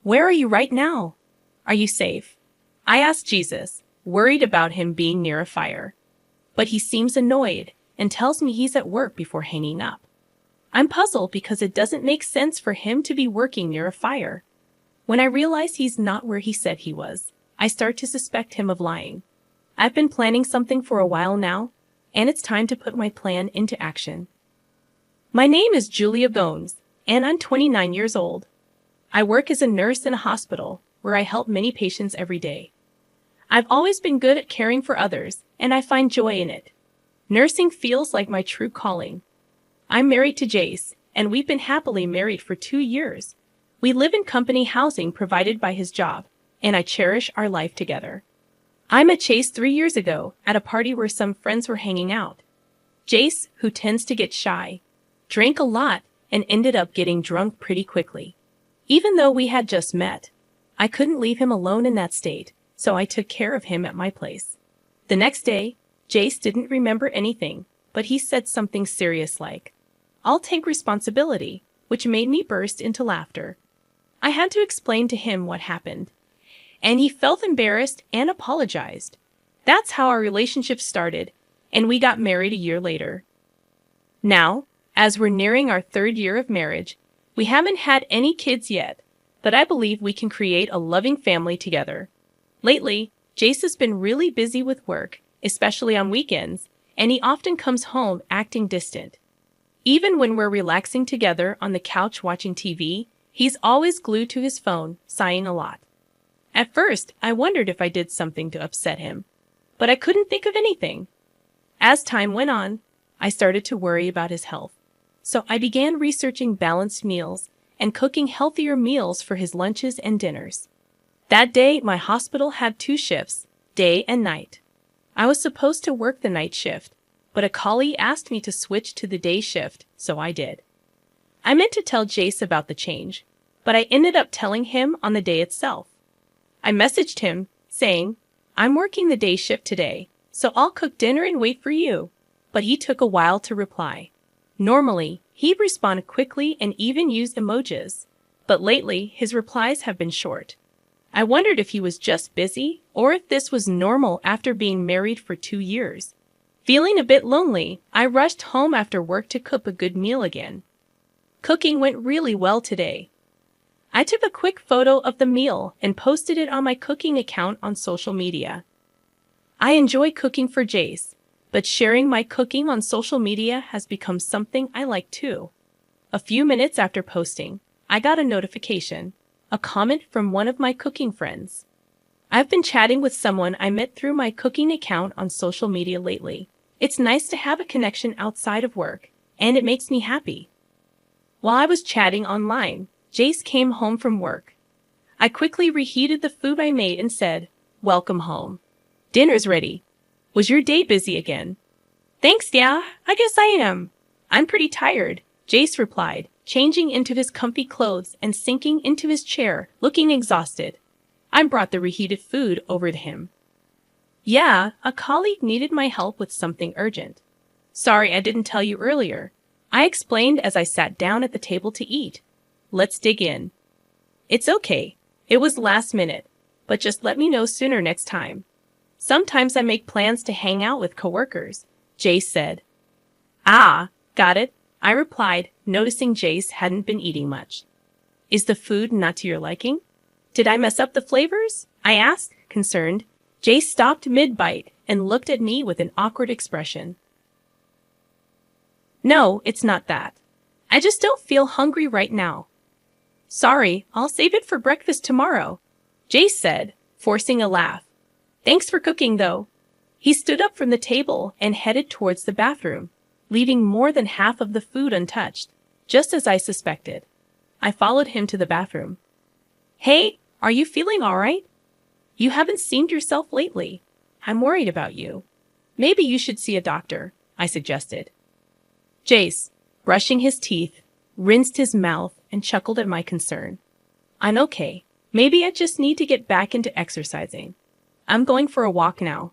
Where are you right now? Are you safe? I asked Jesus, worried about him being near a fire. But he seems annoyed and tells me he's at work before hanging up. I'm puzzled because it doesn't make sense for him to be working near a fire. When I realize he's not where he said he was, I start to suspect him of lying. I've been planning something for a while now, and it's time to put my plan into action. My name is Julia Bones, and I'm 29 years old. I work as a nurse in a hospital where I help many patients every day. I've always been good at caring for others, and I find joy in it. Nursing feels like my true calling. I'm married to Jace, and we've been happily married for 2 years. We live in company housing provided by his job, and I cherish our life together. I met Chase 3 years ago at a party where some friends were hanging out. Jace, who tends to get shy, drank a lot and ended up getting drunk pretty quickly. Even though we had just met, I couldn't leave him alone in that state, so I took care of him at my place. The next day, Jace didn't remember anything, but he said something serious like, "I'll take responsibility," which made me burst into laughter. I had to explain to him what happened, and he felt embarrassed and apologized. That's how our relationship started, and we got married a year later. Now, as we're nearing our 3rd year of marriage, we haven't had any kids yet, but I believe we can create a loving family together. Lately, Jace has been really busy with work, especially on weekends, and he often comes home acting distant. Even when we're relaxing together on the couch watching TV, he's always glued to his phone, sighing a lot. At first, I wondered if I did something to upset him, but I couldn't think of anything. As time went on, I started to worry about his health, so I began researching balanced meals and cooking healthier meals for his lunches and dinners. That day, my hospital had 2 shifts, day and night. I was supposed to work the night shift, but a colleague asked me to switch to the day shift, so I did. I meant to tell Jace about the change, but I ended up telling him on the day itself. I messaged him, saying, "I'm working the day shift today, so I'll cook dinner and wait for you," but he took a while to reply. Normally, he'd respond quickly and even use emojis, but lately his replies have been short. I wondered if he was just busy or if this was normal after being married for 2 years. Feeling a bit lonely, I rushed home after work to cook a good meal again. Cooking went really well today. I took a quick photo of the meal and posted it on my cooking account on social media. I enjoy cooking for Jace, but sharing my cooking on social media has become something I like too. A few minutes after posting, I got a notification, a comment from one of my cooking friends. I've been chatting with someone I met through my cooking account on social media lately. It's nice to have a connection outside of work, and it makes me happy. While I was chatting online, Jace came home from work. I quickly reheated the food I made and said, "Welcome home. Dinner's ready. Was your day busy again?" "Thanks, yeah, I guess I am. I'm pretty tired," Jace replied, changing into his comfy clothes and sinking into his chair, looking exhausted. I brought the reheated food over to him. "Yeah, a colleague needed my help with something urgent. Sorry I didn't tell you earlier," I explained as I sat down at the table to eat. "Let's dig in." "It's okay. It was last minute, but just let me know sooner next time. Sometimes I make plans to hang out with coworkers," Jace said. "Ah, got it," I replied, noticing Jace hadn't been eating much. "Is the food not to your liking? Did I mess up the flavors?" I asked, concerned. Jace stopped mid-bite and looked at me with an awkward expression. "No, it's not that. I just don't feel hungry right now." "Sorry, I'll save it for breakfast tomorrow," Jace said, forcing a laugh. "Thanks for cooking, though." He stood up from the table and headed towards the bathroom, leaving more than half of the food untouched, just as I suspected. I followed him to the bathroom. "Hey, are you feeling all right? You haven't seemed yourself lately. I'm worried about you. Maybe you should see a doctor," I suggested. Jace, brushing his teeth, rinsed his mouth and chuckled at my concern. "I'm okay. Maybe I just need to get back into exercising. I'm going for a walk now."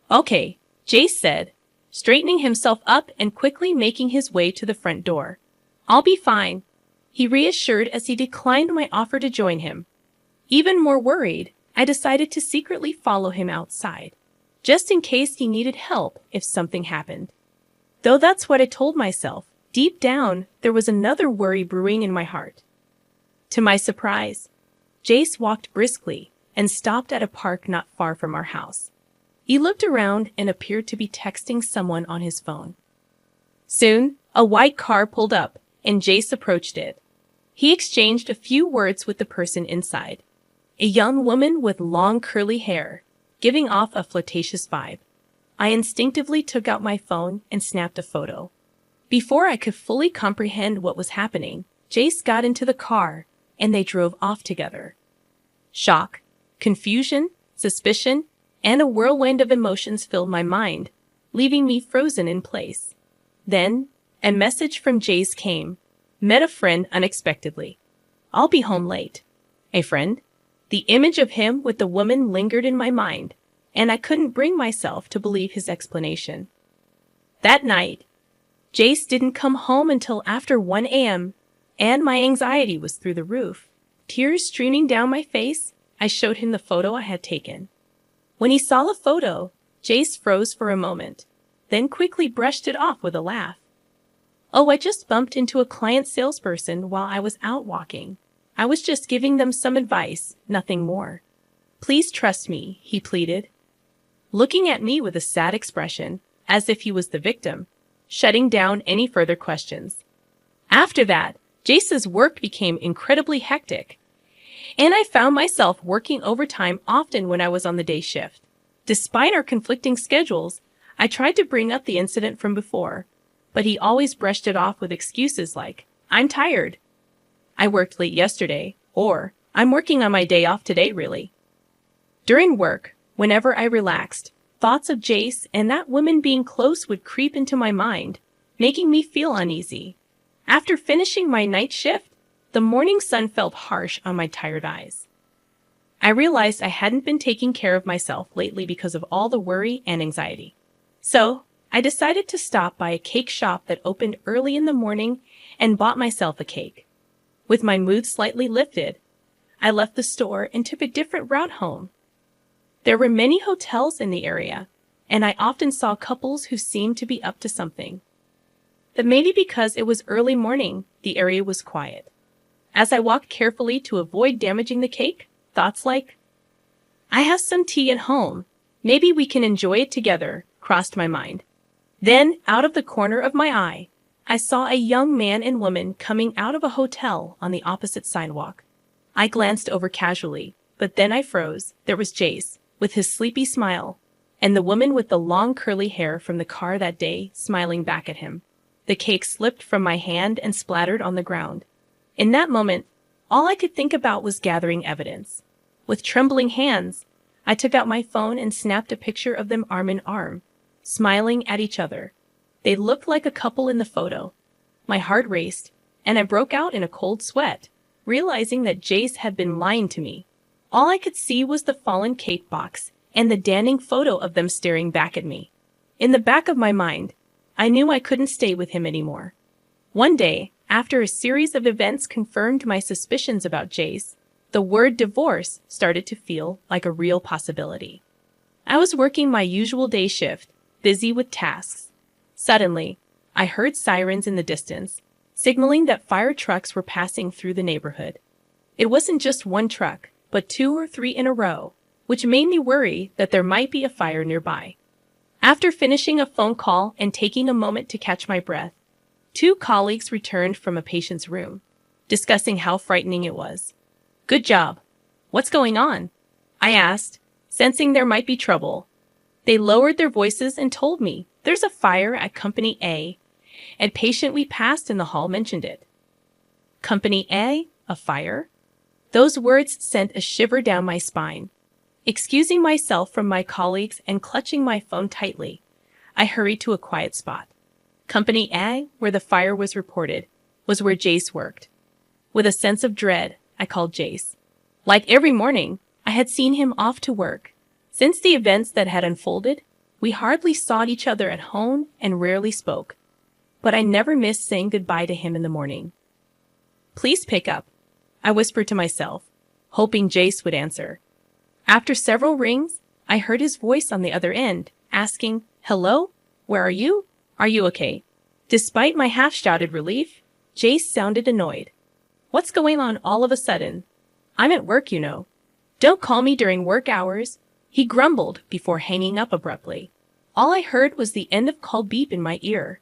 "Okay," Jace said, straightening himself up and quickly making his way to the front door. "I'll be fine." he reassured as he declined my offer to join him. Even more worried, I decided to secretly follow him outside, just in case he needed help if something happened. Though that's what I told myself, deep down, there was another worry brewing in my heart. To my surprise, Jace walked briskly and stopped at a park not far from our house. He looked around and appeared to be texting someone on his phone. Soon, a white car pulled up, and Jace approached it. He exchanged a few words with the person inside, a young woman with long curly hair, giving off a flirtatious vibe. I instinctively took out my phone and snapped a photo. Before I could fully comprehend what was happening, Jace got into the car, and they drove off together. Shock, confusion, suspicion, and a whirlwind of emotions filled my mind, leaving me frozen in place. Then, a message from Jace came. Met a friend unexpectedly. I'll be home late. A friend? The image of him with the woman lingered in my mind, and I couldn't bring myself to believe his explanation. That night, Jace didn't come home until after 1 a.m., and my anxiety was through the roof. Tears streaming down my face, I showed him the photo I had taken. When he saw the photo, Jace froze for a moment, then quickly brushed it off with a laugh. Oh, I just bumped into a client salesperson while I was out walking. I was just giving them some advice, nothing more. Please trust me, he pleaded, looking at me with a sad expression, as if he was the victim, shutting down any further questions. After that, Jace's work became incredibly hectic, and I found myself working overtime often when I was on the day shift. Despite our conflicting schedules, I tried to bring up the incident from before, but he always brushed it off with excuses like, I'm tired. I worked late yesterday, or I'm working on my day off today, really. During work, whenever I relaxed, thoughts of Jace and that woman being close would creep into my mind, making me feel uneasy. After finishing my night shift, the morning sun felt harsh on my tired eyes. I realized I hadn't been taking care of myself lately because of all the worry and anxiety. So, I decided to stop by a cake shop that opened early in the morning and bought myself a cake. With my mood slightly lifted, I left the store and took a different route home. There were many hotels in the area, and I often saw couples who seemed to be up to something. But maybe because it was early morning, the area was quiet. As I walked carefully to avoid damaging the cake, thoughts like, I have some tea at home, maybe we can enjoy it together, crossed my mind. Then, out of the corner of my eye, I saw a young man and woman coming out of a hotel on the opposite sidewalk. I glanced over casually, but then I froze. There was Jace, with his sleepy smile, and the woman with the long curly hair from the car that day smiling back at him. The cake slipped from my hand and splattered on the ground. In that moment, all I could think about was gathering evidence. With trembling hands, I took out my phone and snapped a picture of them arm in arm, smiling at each other. They looked like a couple in the photo. My heart raced, and I broke out in a cold sweat, realizing that Jace had been lying to me. All I could see was the fallen cake box and the damning photo of them staring back at me. In the back of my mind, I knew I couldn't stay with him anymore. One day, after a series of events confirmed my suspicions about Jace, the word divorce started to feel like a real possibility. I was working my usual day shift, busy with tasks. Suddenly, I heard sirens in the distance, signaling that fire trucks were passing through the neighborhood. It wasn't just one truck, but 2 or 3 in a row, which made me worry that there might be a fire nearby. After finishing a phone call and taking a moment to catch my breath, 2 colleagues returned from a patient's room, discussing how frightening it was. Good job. What's going on? I asked, sensing there might be trouble. They lowered their voices and told me, there's a fire at Company A. A patient we passed in the hall mentioned it. Company A? A fire? Those words sent a shiver down my spine. Excusing myself from my colleagues and clutching my phone tightly, I hurried to a quiet spot. Company A, where the fire was reported, was where Jace worked. With a sense of dread, I called Jace. Like every morning, I had seen him off to work. Since the events that had unfolded, we hardly saw each other at home and rarely spoke. But I never missed saying goodbye to him in the morning. Please pick up, I whispered to myself, hoping Jace would answer. After several rings, I heard his voice on the other end, asking, "Hello? Where are you? Are you okay?" Despite my half-shouted relief, Jace sounded annoyed. "What's going on all of a sudden? I'm at work, you know. Don't call me during work hours," he grumbled before hanging up abruptly. All I heard was the end of call beep in my ear.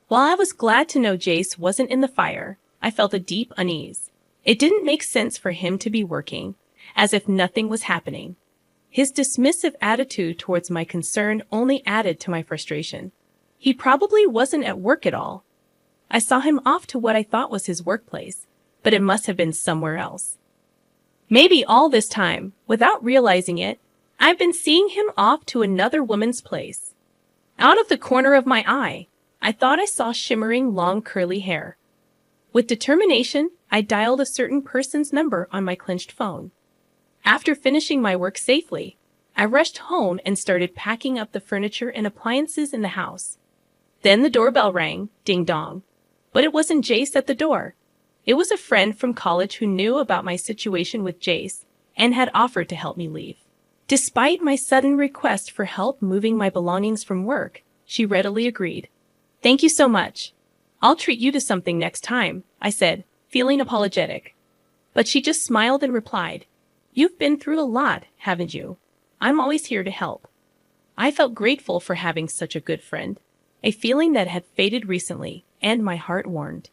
While I was glad to know Jace wasn't in the fire, I felt a deep unease. It didn't make sense for him to be working, as if nothing was happening. His dismissive attitude towards my concern only added to my frustration. He probably wasn't at work at all. I saw him off to what I thought was his workplace, but it must have been somewhere else. Maybe all this time, without realizing it, I've been seeing him off to another woman's place. Out of the corner of my eye, I thought I saw shimmering long curly hair. With determination, I dialed a certain person's number on my clenched phone. After finishing my work safely, I rushed home and started packing up the furniture and appliances in the house. Then the doorbell rang, ding-dong. But it wasn't Jace at the door. It was a friend from college who knew about my situation with Jace and had offered to help me leave. Despite my sudden request for help moving my belongings from work, she readily agreed. "Thank you so much. I'll treat you to something next time," I said, feeling apologetic. But she just smiled and replied, "You've been through a lot, haven't you? I'm always here to help." I felt grateful for having such a good friend, a feeling that had faded recently, and my heart warmed.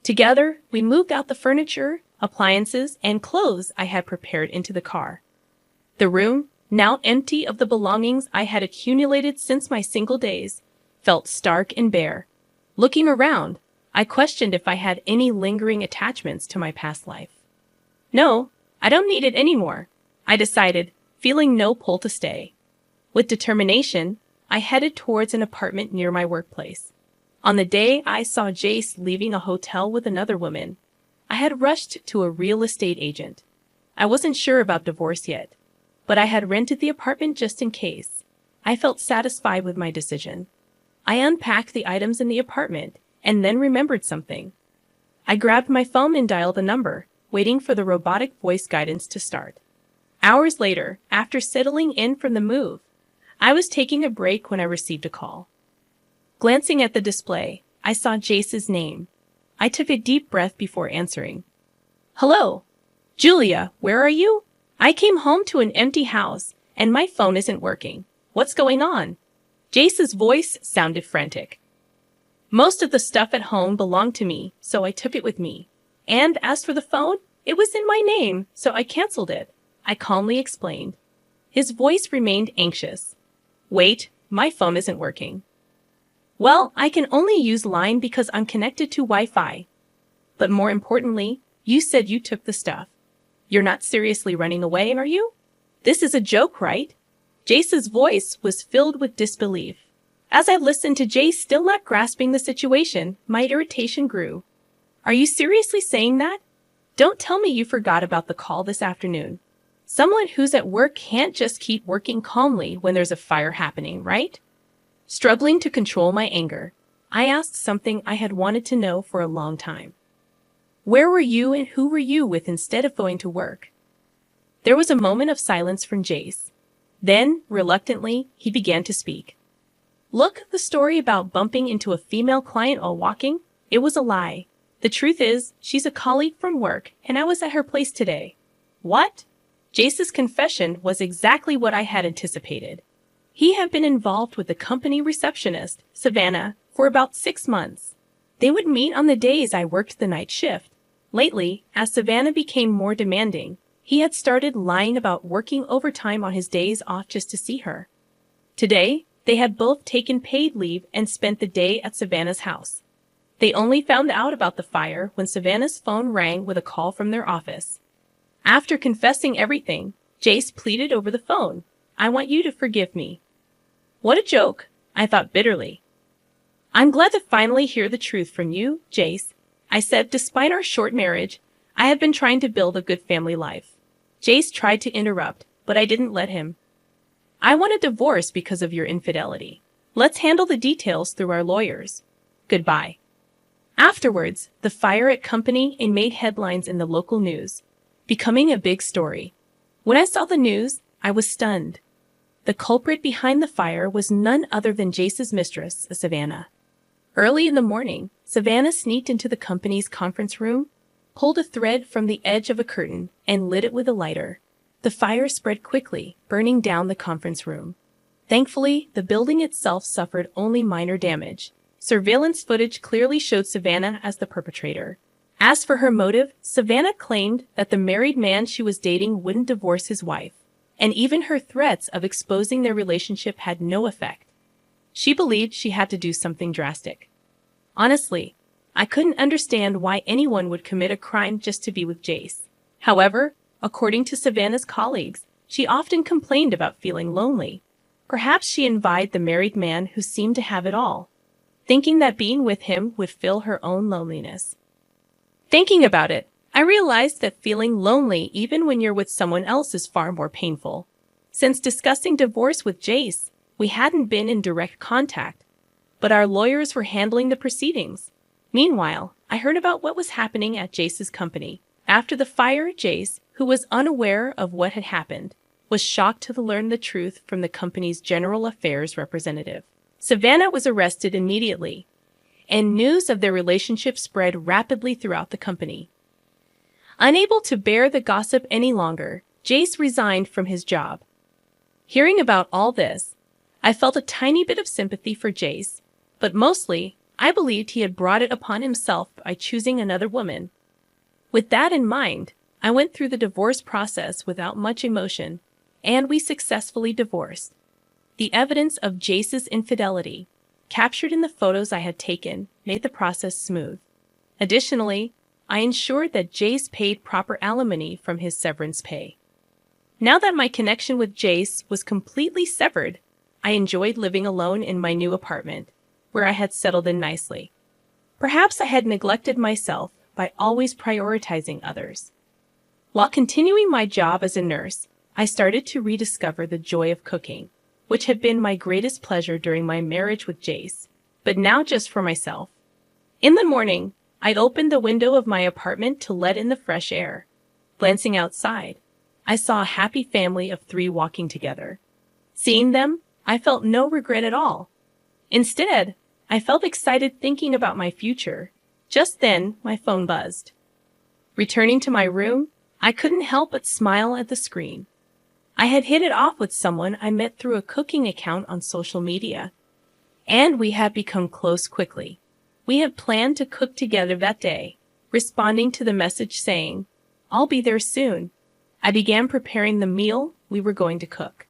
Together, we moved out the furniture, appliances, and clothes I had prepared into the car. The room, now empty of the belongings I had accumulated since my single days, felt stark and bare. Looking around, I questioned if I had any lingering attachments to my past life. "No, I don't need it anymore," I decided, feeling no pull to stay. With determination, I headed towards an apartment near my workplace. On the day I saw Jace leaving a hotel with another woman, I had rushed to a real estate agent. I wasn't sure about divorce yet, but I had rented the apartment just in case. I felt satisfied with my decision. I unpacked the items in the apartment and then remembered something. I grabbed my phone and dialed the number, waiting for the robotic voice guidance to start. Hours later, after settling in from the move, I was taking a break when I received a call. Glancing at the display, I saw Jace's name. I took a deep breath before answering. "Hello. Julia, where are you? I came home to an empty house, and my phone isn't working. What's going on?" Jace's voice sounded frantic. "Most of the stuff at home belonged to me, so I took it with me. And as for the phone, it was in my name, so I canceled it," I calmly explained. His voice remained anxious. "Wait, my phone isn't working." "Well, I can only use Line because I'm connected to Wi-Fi. But more importantly, you said you took the stuff. You're not seriously running away, are you? This is a joke, right?" Jace's voice was filled with disbelief. As I listened to Jace still not grasping the situation, my irritation grew. "Are you seriously saying that? Don't tell me you forgot about the call this afternoon. Someone who's at work can't just keep working calmly when there's a fire happening, right?" Struggling to control my anger, I asked something I had wanted to know for a long time. "Where were you and who were you with instead of going to work?" There was a moment of silence from Jace. Then, reluctantly, he began to speak. "Look, the story about bumping into a female client while walking, it was a lie. The truth is, she's a colleague from work, and I was at her place today." "What?" Jace's confession was exactly what I had anticipated. He had been involved with the company receptionist, Savannah, for about 6 months. They would meet on the days I worked the night shift. Lately, as Savannah became more demanding, he had started lying about working overtime on his days off just to see her. Today, they had both taken paid leave and spent the day at Savannah's house. They only found out about the fire when Savannah's phone rang with a call from their office. After confessing everything, Jace pleaded over the phone, "I want you to forgive me." What a joke, I thought bitterly. "I'm glad to finally hear the truth from you, Jace," I said. "Despite our short marriage, I have been trying to build a good family life." Jace tried to interrupt, but I didn't let him. "I want a divorce because of your infidelity. Let's handle the details through our lawyers. Goodbye." Afterwards, the fire at Company A made headlines in the local news, becoming a big story. When I saw the news, I was stunned. The culprit behind the fire was none other than Jace's mistress, Savannah. Early in the morning, Savannah sneaked into the company's conference room, pulled a thread from the edge of a curtain, and lit it with a lighter. The fire spread quickly, burning down the conference room. Thankfully, the building itself suffered only minor damage. Surveillance footage clearly showed Savannah as the perpetrator. As for her motive, Savannah claimed that the married man she was dating wouldn't divorce his wife, and even her threats of exposing their relationship had no effect. She believed she had to do something drastic. Honestly, I couldn't understand why anyone would commit a crime just to be with Jace. However, according to Savannah's colleagues, she often complained about feeling lonely. Perhaps she envied the married man who seemed to have it all, thinking that being with him would fill her own loneliness. Thinking about it, I realized that feeling lonely even when you're with someone else is far more painful. Since discussing divorce with Jace, we hadn't been in direct contact, but our lawyers were handling the proceedings. Meanwhile, I heard about what was happening at Jace's company. After the fire, Jace, who was unaware of what had happened, was shocked to learn the truth from the company's general affairs representative. Savannah was arrested immediately, and news of their relationship spread rapidly throughout the company. Unable to bear the gossip any longer, Jace resigned from his job. Hearing about all this, I felt a tiny bit of sympathy for Jace, but mostly, I believed he had brought it upon himself by choosing another woman. With that in mind, I went through the divorce process without much emotion, and we successfully divorced. The evidence of Jace's infidelity, captured in the photos I had taken, made the process smooth. Additionally, I ensured that Jace paid proper alimony from his severance pay. Now that my connection with Jace was completely severed, I enjoyed living alone in my new apartment, where I had settled in nicely. Perhaps I had neglected myself by always prioritizing others. While continuing my job as a nurse, I started to rediscover the joy of cooking, which had been my greatest pleasure during my marriage with Jace, but now just for myself. In the morning, I'd open the window of my apartment to let in the fresh air. Glancing outside, I saw a happy family of 3 walking together. Seeing them, I felt no regret at all. Instead, I felt excited thinking about my future. Just then, my phone buzzed. Returning to my room, I couldn't help but smile at the screen. I had hit it off with someone I met through a cooking account on social media, and we had become close quickly. We had planned to cook together that day, responding to the message saying, "I'll be there soon." I began preparing the meal we were going to cook.